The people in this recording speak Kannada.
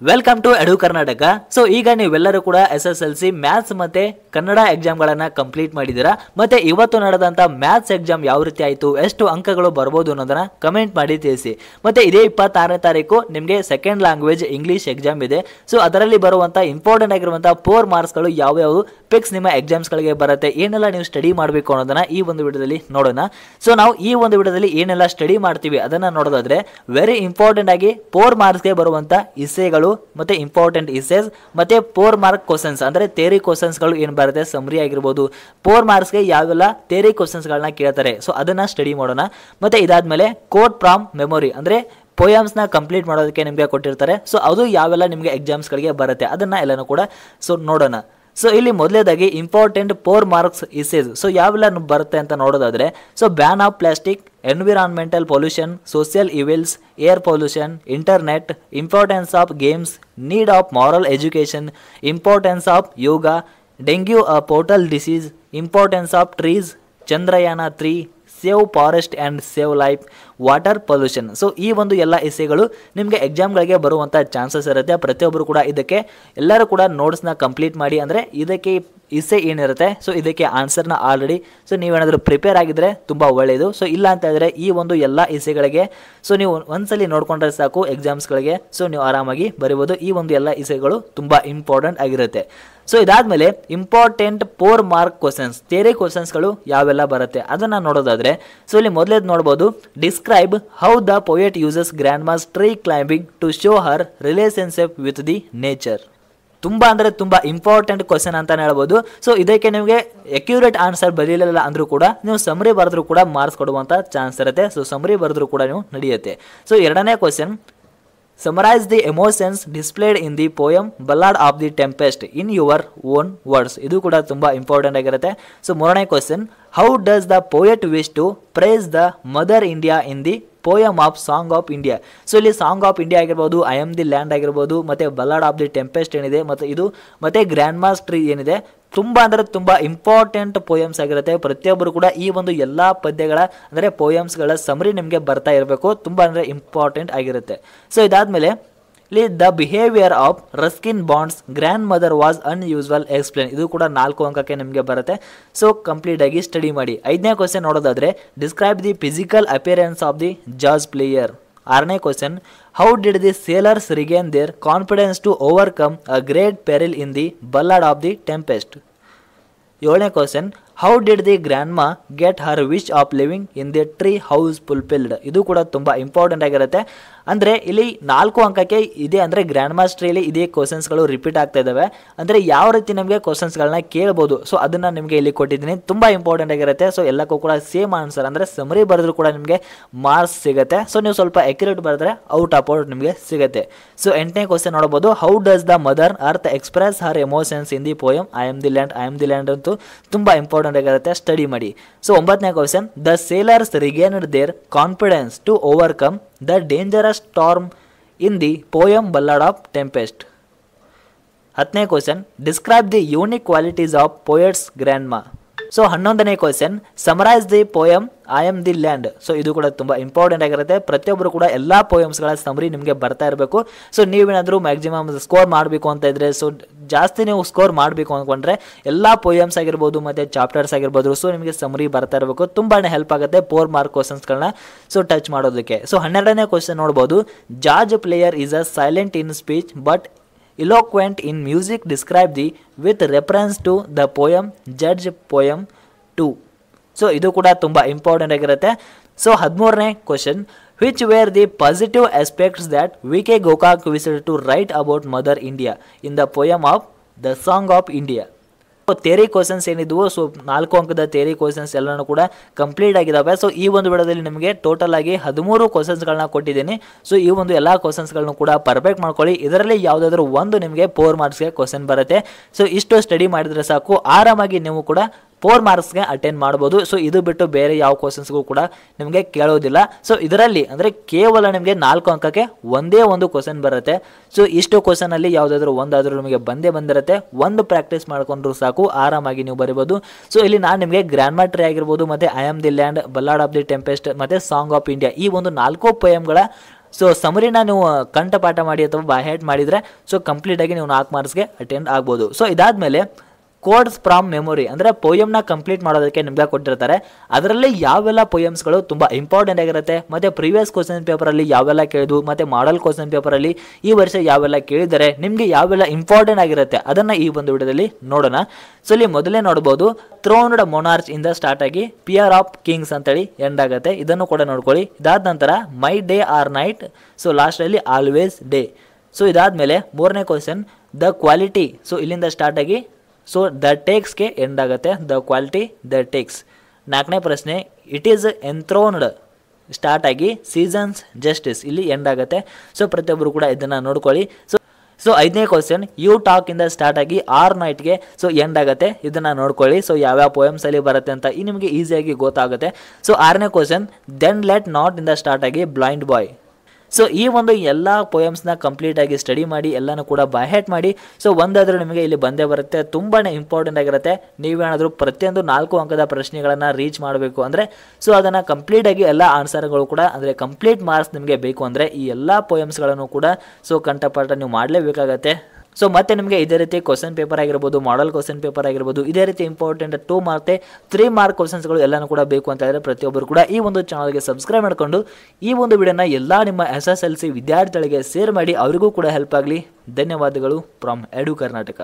Welcome to Edu Karnataka. So ಈಗ ನೀವೆಲ್ಲರೂ ಕೂಡ SSLC ಮ್ಯಾಥ್ಸ್ ಮತ್ತೆ ಕನ್ನಡ ಎಕ್ಸಾಮ್ಗಳನ್ನ ಕಂಪ್ಲೀಟ್ ಮಾಡಿದ್ದೀರಾ. ಮತ್ತೆ ಇವತ್ತು ನಡೆದಂತ ಮ್ಯಾಥ್ಸ್ ಎಕ್ಸಾಮ್ ಯಾವ ರೀತಿ ಆಯಿತು, ಎಷ್ಟು ಅಂಕಗಳು ಬರ್ಬೋದು ಅನ್ನೋದನ್ನ ಕಮೆಂಟ್ ಮಾಡಿ ತಿಳಿಸಿ. ಮತ್ತೆ ಇದೇ 26ನೇ ತಾರೀಕು ನಿಮಗೆ ಸೆಕೆಂಡ್ ಲ್ಯಾಂಗ್ವೇಜ್ ಇಂಗ್ಲಿಷ್ ಎಕ್ಸಾಮ್ ಇದೆ. ಸೊ ಅದರಲ್ಲಿ ಬರುವಂತ ಇಂಪಾರ್ಟೆಂಟ್ ಆಗಿರುವಂತಹ 4 ಮಾರ್ಕ್ಸ್ಗಳು ಯಾವ್ಯಾವ ಪಿಕ್ಸ್ ನಿಮ್ಮ ಎಕ್ಸಾಮ್ಸ್ಗಳಿಗೆ ಬರುತ್ತೆ, ಏನೆಲ್ಲ ನೀವು ಸ್ಟಡಿ ಮಾಡಬೇಕು ಅನ್ನೋದನ್ನ ಈ ಒಂದು ವಿಡಿಯೋದಲ್ಲಿ ನೋಡೋಣ. ಸೊ ನಾವು ಈ ಒಂದು ವಿಡಿಯೋದಲ್ಲಿ ಏನೆಲ್ಲ ಸ್ಟಡಿ ಮಾಡ್ತೀವಿ ಅದನ್ನ ನೋಡೋದಾದ್ರೆ ವೆರಿ ಇಂಪಾರ್ಟೆಂಟ್ ಆಗಿ 4 ಮಾರ್ಕ್ಸ್ಗೆ ಬರುವಂತ ಇಸೆಗಳು ಮತ್ತೆ ಇಂಪಾರ್ಟೆಂಟ್ ಇಸೆಸ್ ಮತ್ತೆ 4 ಮಾರ್ಕ್ ಕ್ವಶನ್ಸ್ ಅಂದ್ರೆ ಥಿಯರಿ ಕ್ವಶನ್ಸ್ ಗಳು ಏನ್ ಬರುತ್ತೆ ಸಮರಿ ಆಗಿರಬಹುದು. 4 ಮಾರ್ಕ್ಸ್ ಗೆ ಯಾವೆಲ್ಲ ಥಿಯರಿ ಕ್ವಶನ್ಸ್ ಗಳನ್ನ ಕೇಳ್ತಾರೆ ಸೊ ಅದನ್ನ ಸ್ಟಡಿ ಮಾಡೋಣ. ಮತ್ತೆ ಇದಾದ್ಮೇಲೆ ಕೋಟ್ ಫ್ರಾಮ್ ಮೆಮೊರಿ ಅಂದ್ರೆ ಪೋಯಮ್ಸ್ ನ ಕಂಪ್ಲೀಟ್ ಮಾಡೋದಕ್ಕೆ ನಿಮಗೆ ಕೊಟ್ಟಿರ್ತಾರೆ. ಸೊ ಅದು ಯಾವೆಲ್ಲ ನಿಮಗೆ ಎಕ್ಸಾಮ್ಸ್ ಗಳಿಗೆ ಬರುತ್ತೆ ಅದನ್ನ ಎಲ್ಲಾನು ಕೂಡ ಸೊ ನೋಡೋಣ. ಸೊ ಇಲ್ಲಿ ಮೊದಲೇದಾಗಿ ಇಂಪಾರ್ಟೆಂಟ್ 4 ಮಾರ್ಕ್ಸ್ ಇಸೇಸ್ ಸೊ ಯಾವೆಲ್ಲ ಬರುತ್ತೆ ಅಂತ ನೋಡೋದಾದ್ರೆ so ban of plastic, environmental pollution, social evils, air pollution, internet, importance of games, need of moral education, importance of yoga, dengue a portal disease, importance of trees, Chandrayaan 3, save forest and save life, water pollution. So ಈ ಒಂದು ಎಲ್ಲ ಎಸ್ಸೆಗಳು ನಿಮಗೆ ಎಕ್ಸಾಮ್ಗಳಿಗೆ ಬರುವಂಥ ಚಾನ್ಸಸ್ ಇರುತ್ತೆ. ಪ್ರತಿಯೊಬ್ಬರು ಕೂಡ ಇದಕ್ಕೆ ಎಲ್ಲರೂ ಕೂಡ ನೋಟ್ಸ್ನ ಕಂಪ್ಲೀಟ್ ಮಾಡಿ, ಅಂದರೆ ಇದಕ್ಕೆ ಇಸೆ ಏನಿರುತ್ತೆ ಸೊ ಇದಕ್ಕೆ ಆನ್ಸರ್ನ ಆಲ್ರೆಡಿ ಸೊ ನೀವೇನಾದರೂ ಪ್ರಿಪೇರ್ ಆಗಿದ್ರೆ ತುಂಬ ಒಳ್ಳೆಯದು. ಸೊ ಇಲ್ಲ ಅಂತ ಹೇಳಿದ್ರೆ ಈ ಒಂದು ಎಲ್ಲ ಇಸೆಗಳಿಗೆ ಸೊ ನೀವು ಒಂದ್ಸಲಿ ನೋಡ್ಕೊಂಡ್ರೆ ಸಾಕು ಎಕ್ಸಾಮ್ಸ್ಗಳಿಗೆ ಸೊ ನೀವು ಆರಾಮಾಗಿ ಬರೀಬೋದು. ಈ ಒಂದು ಎಲ್ಲ ಇಸೆಗಳು ತುಂಬ ಇಂಪಾರ್ಟೆಂಟ್ ಆಗಿರುತ್ತೆ. ಸೊ ಇದಾದ್ಮೇಲೆ ಇಂಪಾರ್ಟೆಂಟ್ 4 ಮಾರ್ಕ್ ಕ್ವಶನ್ಸ್ ಥಿಯರಿ ಕ್ವಶನ್ಸ್ಗಳು ಯಾವೆಲ್ಲ ಬರುತ್ತೆ ಅದನ್ನ ನೋಡೋದಾದ್ರೆ ಸೊ ಇಲ್ಲಿ ಮೊದಲೇದು ನೋಡ್ಬೋದು, describe how the poet uses grandma's tree climbing to show her relationship with the nature. ತುಂಬಾ ಅಂದ್ರೆ ತುಂಬಾ ಇಂಪಾರ್ಟೆಂಟ್ ಕ್ವಶನ್ ಅಂತಾನೆ ಹೇಳ್ಬೋದು. ಸೊ ಇದಕ್ಕೆ ನಿಮಗೆ ಅಕ್ಯುರೇಟ್ ಆನ್ಸರ್ ಬರೀಲಿಲ್ಲ ಅಂದ್ರೂ ಕೂಡ ನೀವು ಸಮರಿ ಬರೆದ್ರೂ ಕೂಡ ಮಾರ್ಕ್ಸ್ ಕೊಡುವಂತ ಚಾನ್ಸ್ ಇರುತ್ತೆ. ಸೊ ಸಮರಿ ಬರೆದ್ರೂ ಕೂಡ ನೀವು ನಡೆಯುತ್ತೆ. ಸೊ ಎರಡನೇ question, summarise the emotions displayed in the poem ballad of the tempest in your own words. ಇದು ಕೂಡ ತುಂಬಾ ಇಂಪಾರ್ಟೆಂಟ್ ಆಗಿರುತ್ತೆ. ಸೊ ಮೂರನೇ question, how does the poet wish to praise the mother India in the poem of song of India. So ಇಲ್ಲಿ ಸಾಂಗ್ ಆಫ್ ಇಂಡಿಯಾ ಆಗಿರ್ಬೋದು, ಐ ಆಮ್ ದಿ ಲ್ಯಾಂಡ್ ಆಗಿರ್ಬೋದು, ಮತ್ತೆ ಬಲ್ಲಾಡ್ ಆಫ್ ದಿ ಟೆಂಪೆಸ್ಟ್ ಏನಿದೆ ಮತ್ತೆ ಇದು ಮತ್ತೆ ಗ್ರ್ಯಾಂಡ್ ಮಾಸ್ ಟ್ರೀ ಏನಿದೆ ತುಂಬ ಅಂದರೆ ತುಂಬ ಇಂಪಾರ್ಟೆಂಟ್ ಪೋಯಮ್ಸ್ ಆಗಿರುತ್ತೆ. ಪ್ರತಿಯೊಬ್ಬರು ಕೂಡ ಈ ಒಂದು ಎಲ್ಲ ಪದ್ಯಗಳ ಅಂದರೆ ಪೋಯಮ್ಸ್ಗಳ ಸಮರಿ ನಿಮಗೆ ಬರ್ತಾ ಇರಬೇಕು. ತುಂಬ ಅಂದರೆ ಇಂಪಾರ್ಟೆಂಟ್ ಆಗಿರುತ್ತೆ. ಸೊ ಇದಾದಮೇಲೆ ಇಲ್ಲಿ the behaviour of Ruskin bonds grand mother was ಅನ್ಯೂಸ್ವಲ್ explain. ಇದು ಕೂಡ 4 ಅಂಕಕ್ಕೆ ನಿಮಗೆ ಬರುತ್ತೆ. ಸೊ ಕಂಪ್ಲೀಟ್ ಆಗಿ ಸ್ಟಡಿ ಮಾಡಿ. 5ನೇ ಕ್ವಶನ್ ನೋಡೋದಾದ್ರೆ describe the physical appearance of the jazz player. 6ನೇ question, how did the sailors regain their confidence to overcome a great peril in the ballad of the tempest. 7ನೇ question, how did the grandma get her wish of living in the tree house fulfilled. ಇದು ಕೂಡ ತುಂಬ ಇಂಪಾರ್ಟೆಂಟ್ ಆಗಿರುತ್ತೆ. ಅಂದರೆ ಇಲ್ಲಿ 4 ಅಂಕಕ್ಕೆ ಇದೆ ಅಂದರೆ ಗ್ರ್ಯಾಂಡ್ ಮಾಸ್ ಟ್ರೀಲಿ ಇದೇ ಕ್ವಶನ್ಸ್ಗಳು ರಿಪೀಟ್ ಆಗ್ತಾ ಇದ್ದಾವೆ. ಅಂದರೆ ಯಾವ ರೀತಿ ನಮಗೆ ಕ್ವಶನ್ಸ್ಗಳನ್ನ ಕೇಳ್ಬೋದು ಸೊ ಅದನ್ನು ನಿಮಗೆ ಇಲ್ಲಿ ಕೊಟ್ಟಿದ್ದೀನಿ. ತುಂಬ ಇಂಪಾರ್ಟೆಂಟ್ ಆಗಿರುತ್ತೆ. ಸೊ ಎಲ್ಲಕ್ಕೂ ಕೂಡ ಸೇಮ್ ಆನ್ಸರ್ ಅಂದರೆ ಸಮರಿ ಬರೆದ್ರು ಕೂಡ ನಿಮಗೆ ಮಾರ್ಕ್ಸ್ ಸಿಗುತ್ತೆ. ಸೊ ನೀವು ಸ್ವಲ್ಪ ಅಕ್ಯುರೇಟ್ ಬರೆದ್ರೆ ಔಟ್ ಆಫ್ ಔಟ್ ನಿಮಗೆ ಸಿಗುತ್ತೆ. ಸೊ 8ನೇ ಕ್ವಶನ್ ನೋಡ್ಬೋದು, how does the mother earth express her emotions in the poem I am the land ಅಂತೂ ತುಂಬ ಇಂಪಾರ್ಟೆಂಟ್ ಆಗಿರುತ್ತೆ, ಸ್ಟಡಿ ಮಾಡಿ. ಸೊ 9ನೇ question, the sailors regained their confidence to overcome the dangerous storm in the poem ballad of tempest. 10ನೇ question, describe the unique qualities of poets grandma. So 11ನೇ question, summarise the poem I am the land. So ಇದು ಕೂಡ ತುಂಬ ಇಂಪಾರ್ಟೆಂಟ್ ಆಗಿರುತ್ತೆ. ಪ್ರತಿಯೊಬ್ಬರು ಕೂಡ ಎಲ್ಲ ಪೋಯಮ್ಸ್ಗಳ ಸಮರಿ ನಿಮಗೆ ಬರ್ತಾ ಇರಬೇಕು. ಸೊ ನೀವೇನಾದರೂ ಮ್ಯಾಕ್ಸಿಮಮ್ ಸ್ಕೋರ್ ಮಾಡಬೇಕು ಅಂತ ಇದ್ರೆ ಸೊ ಜಾಸ್ತಿ ನೀವು ಸ್ಕೋರ್ ಮಾಡಬೇಕು ಅಂದ್ಕೊಂಡ್ರೆ ಎಲ್ಲ ಪೋಯಮ್ಸ್ ಆಗಿರ್ಬೋದು ಮತ್ತು ಚಾಪ್ಟರ್ಸ್ ಆಗಿರ್ಬೋದು ಸೊ ನಿಮಗೆ ಸಮರಿ ಬರ್ತಾ ಇರಬೇಕು. ತುಂಬಾ ಹೆಲ್ಪ್ ಆಗುತ್ತೆ 4 ಮಾರ್ಕ್ ಕ್ವಶನ್ಸ್ಗಳನ್ನ ಸೊ ಟಚ್ ಮಾಡೋದಕ್ಕೆ. ಸೊ 12ನೇ ಕ್ವಶನ್ ನೋಡ್ಬೋದು, jazz player is a silent in speech but eloquent in music, describe the with reference to the poem judge poem 2. So ಇದು ಕೂಡ ತುಂಬ ಇಂಪಾರ್ಟೆಂಟ್ ಆಗಿರುತ್ತೆ. ಸೊ 13ನೇ question, which were the positive aspects that V K. Gokak wished to write about mother India in the poem of the song of India. Theory questions ಏನಿದ್ವು ಸೊ 4 ಅಂಕದ ಥಿಯರಿ ಕ್ವಶನ್ಸ್ ಎಲ್ಲನೂ ಕೂಡ ಕಂಪ್ಲೀಟ್ ಆಗಿದ್ದಾವೆ. ಸೊ ಈ ಒಂದು ವಿಡಿಯೋದಲ್ಲಿ ನಿಮಗೆ ಟೋಟಲ್ ಆಗಿ 13 ಕ್ವಶನ್ಸ್ಗಳನ್ನ ಕೊಟ್ಟಿದ್ದೀನಿ. ಸೊ ಈ ಒಂದು ಎಲ್ಲ ಕ್ವಶನ್ಸ್ಗಳನ್ನು ಕೂಡ ಪರ್ಫೆಕ್ಟ್ ಮಾಡ್ಕೊಳ್ಳಿ. ಇದರಲ್ಲಿ ಯಾವುದಾದ್ರೂ ಒಂದು ನಿಮಗೆ 4 ಮಾರ್ಕ್ಸ್ಗೆ ಕ್ವಶನ್ ಬರುತ್ತೆ. ಸೊ ಇಷ್ಟು ಸ್ಟಡಿ ಮಾಡಿದರೆ ಸಾಕು, ಆರಾಮಾಗಿ ನೀವು ಕೂಡ 4 ಮಾರ್ಕ್ಸ್ಗೆ ಅಟೆಂಡ್ ಮಾಡ್ಬೋದು. ಸೊ ಇದು ಬಿಟ್ಟು ಬೇರೆ ಯಾವ ಕ್ವಶನ್ಸ್ಗೂ ಕೂಡ ನಿಮಗೆ ಕೇಳೋದಿಲ್ಲ. ಸೊ ಇದರಲ್ಲಿ ಅಂದರೆ ಕೇವಲ ನಿಮಗೆ 4 ಅಂಕಕ್ಕೆ ಒಂದೇ ಒಂದು ಕ್ವಶನ್ ಬರುತ್ತೆ. ಸೊ ಇಷ್ಟು ಕ್ವಶನಲ್ಲಿ ಯಾವುದಾದ್ರೂ ಒಂದಾದರೂ ನಿಮಗೆ ಬಂದಿರುತ್ತೆ. ಒಂದು ಪ್ರಾಕ್ಟೀಸ್ ಮಾಡ್ಕೊಂಡ್ರು ಸಾಕು, ಆರಾಮಾಗಿ ನೀವು ಬರೀಬೋದು. ಸೊ ಇಲ್ಲಿ ನಾನು ನಿಮಗೆ ಗ್ರ್ಯಾಂಡ್ ಮಾ ಟ್ರೀ ಆಗಿರ್ಬೋದು ಮತ್ತು I am the land, ballad of the tempest ಮತ್ತು ಸಾಂಗ್ ಆಫ್ ಇಂಡಿಯಾ ಈ ಒಂದು 4 ಪೋಯಮ್ಗಳ ಸೊ ಸಮರಿನ ನೀವು ಕಂಠಪಾಠ ಮಾಡಿ ಅಥವಾ ಬಾಯ್ಹಾಟ್ ಮಾಡಿದರೆ ಸೊ ಕಂಪ್ಲೀಟಾಗಿ ನೀವು 4 ಮಾರ್ಕ್ಸ್ಗೆ ಅಟೆಂಡ್ ಆಗ್ಬೋದು. ಸೊ ಇದಾದಮೇಲೆ ಕೋಡ್ಸ್ ಫ್ರಾಮ್ ಮೆಮೊರಿ ಅಂದರೆ ಪೋಯಮ್ನ ಕಂಪ್ಲೀಟ್ ಮಾಡೋದಕ್ಕೆ ನಿಮ್ಗೆ ಕೊಟ್ಟಿರ್ತಾರೆ. ಅದರಲ್ಲಿ ಯಾವೆಲ್ಲ ಪೋಯಮ್ಸ್ಗಳು ತುಂಬ ಇಂಪಾರ್ಟೆಂಟ್ ಆಗಿರುತ್ತೆ, ಮತ್ತು ಪ್ರೀವಿಯಸ್ ಕ್ವಶನ್ ಪೇಪರಲ್ಲಿ ಯಾವೆಲ್ಲ ಕೇಳಿದ್ವು, ಮತ್ತು ಮಾಡಲ್ ಕ್ವಶನ್ ಪೇಪರಲ್ಲಿ ಈ ವರ್ಷ ಯಾವೆಲ್ಲ ಕೇಳಿದರೆ ನಿಮಗೆ ಯಾವೆಲ್ಲ ಇಂಪಾರ್ಟೆಂಟ್ ಆಗಿರುತ್ತೆ ಅದನ್ನು ಈ ಒಂದು ವಿಡಿಯೋದಲ್ಲಿ ನೋಡೋಣ. ಸೊ ಇಲ್ಲಿ ಮೊದಲೇ ನೋಡ್ಬೋದು, ಥ್ರೋನ್ಡ್ ಮೊನಾರ್ಚ್ ಇಂದ ಸ್ಟಾರ್ಟ್ ಆಗಿ ಪಿಯರ್ ಆಫ್ ಕಿಂಗ್ಸ್ ಅಂತೇಳಿ ಎಂಡ್ ಆಗುತ್ತೆ. ಇದನ್ನು ಕೂಡ ನೋಡ್ಕೊಳ್ಳಿ. ಇದಾದ ನಂತರ my day or night, so ಲಾಸ್ಟಲ್ಲಿ ಆಲ್ವೇಸ್ ಡೇ. ಸೊ ಇದಾದಮೇಲೆ ಮೂರನೇ ಕ್ವಶನ್ ದ ಕ್ವಾಲಿಟಿ, ಸೊ ಇಲ್ಲಿಂದ ಸ್ಟಾರ್ಟ್ ಆಗಿ ಸೊ ದ ಟೇಕ್ಸ್ಗೆ ಎಂಡ್ ಆಗುತ್ತೆ, ದ ಕ್ವಾಲಿಟಿ ದ ಟೇಕ್ಸ್. ನಾಲ್ಕನೇ ಪ್ರಶ್ನೆ ಇಟ್ ಈಸ್ ಎಂಥ್ರೋನ್ಡ್ ಸ್ಟಾರ್ಟ್ ಆಗಿ ಸೀಸನ್ಸ್ ಜಸ್ಟಿಸ್ ಇಲ್ಲಿ ಎಂಡ್ ಆಗುತ್ತೆ. ಸೊ ಪ್ರತಿಯೊಬ್ಬರು ಕೂಡ ಇದನ್ನು ನೋಡ್ಕೊಳ್ಳಿ. ಸೊ ಐದನೇ ಕ್ವಶನ್ ಯು ಟಾಕ್ ಇಂದ ಸ್ಟಾರ್ಟ್ ಆಗಿ ಆರ್ ನೈಟ್ಗೆ ಸೊ ಎಂಡ್ ಆಗುತ್ತೆ, ಇದನ್ನು ನೋಡ್ಕೊಳ್ಳಿ. ಸೊ ಯಾವ್ಯಾವ ಪೋಯಮ್ಸಲ್ಲಿ ಬರುತ್ತೆ ಅಂತ ಈ ನಿಮಗೆ ಈಸಿಯಾಗಿ ಗೊತ್ತಾಗುತ್ತೆ. ಸೊ ಆರನೇ ಕ್ವಶನ್ ದೆನ್ ಲೆಟ್ ನಾಟ್ ಇಂದ ಸ್ಟಾರ್ಟ್ ಆಗಿ ಬ್ಲೈಂಡ್ ಬಾಯ್. ಸೊ ಈ ಒಂದು ಎಲ್ಲ ಪೋಯಮ್ಸ್ನ ಕಂಪ್ಲೀಟಾಗಿ ಸ್ಟಡಿ ಮಾಡಿ ಎಲ್ಲನೂ ಕೂಡ ಬಾಯ್ಹಾಟ್ ಮಾಡಿ. ಸೊ ಒಂದಾದರೂ ನಿಮಗೆ ಇಲ್ಲಿ ಬಂದೇ ಬರುತ್ತೆ, ತುಂಬಾ ಇಂಪಾರ್ಟೆಂಟ್ ಆಗಿರುತ್ತೆ. ನೀವೇನಾದರೂ ಪ್ರತಿಯೊಂದು 4 ಅಂಕದ ಪ್ರಶ್ನೆಗಳನ್ನು ರೀಚ್ ಮಾಡಬೇಕು ಅಂದರೆ ಸೊ ಅದನ್ನು ಕಂಪ್ಲೀಟಾಗಿ ಎಲ್ಲ ಆನ್ಸರ್ಗಳು ಕೂಡ ಅಂದರೆ ಕಂಪ್ಲೀಟ್ ಮಾರ್ಕ್ಸ್ ನಿಮಗೆ ಬೇಕು ಅಂದರೆ ಈ ಎಲ್ಲ ಪೋಯಮ್ಸ್ಗಳನ್ನು ಕೂಡ ಸೊ ಕಂಠಪಾಠ ನೀವು ಮಾಡಲೇಬೇಕಾಗತ್ತೆ. ಸೊ ಮತ್ತೆ ನಿಮಗೆ ಇದೇ ರೀತಿ ಕ್ವಶನ್ ಪೇಪರ್ ಆಗಿರ್ಬೋದು, ಮಾಡಲ್ ಕ್ವಶನ್ ಪೇಪರ್ ಆಗಿರ್ಬೋದು, ಇದೇ ರೀತಿ ಇಂಪಾರ್ಟೆಂಟ್ 2 ಮಾರ್ಕ್ 3 ಮಾರ್ಕ್ ಕ್ವಶನ್ಸ್ಗಳು ಎಲ್ಲನೂ ಕೂಡ ಬೇಕು ಅಂತ ಹೇಳಿದ್ರೆ ಪ್ರತಿಯೊಬ್ಬರು ಕೂಡ ಈ ಒಂದು ಚಾನಲ್ಗೆ ಸಬ್ಸ್ಕ್ರೈಬ್ ಮಾಡಿಕೊಂಡು ಈ ಒಂದು ವಿಡಿಯೋನ ಎಲ್ಲ ನಿಮ್ಮ SSLC ವಿದ್ಯಾರ್ಥಿಗಳಿಗೆ ಶೇರ್ ಮಾಡಿ, ಅವರಿಗೂ ಕೂಡ ಹೆಲ್ಪ್ ಆಗಲಿ. ಧನ್ಯವಾದಗಳು ಫ್ರಮ್ ಎಡು ಕರ್ನಾಟಕ.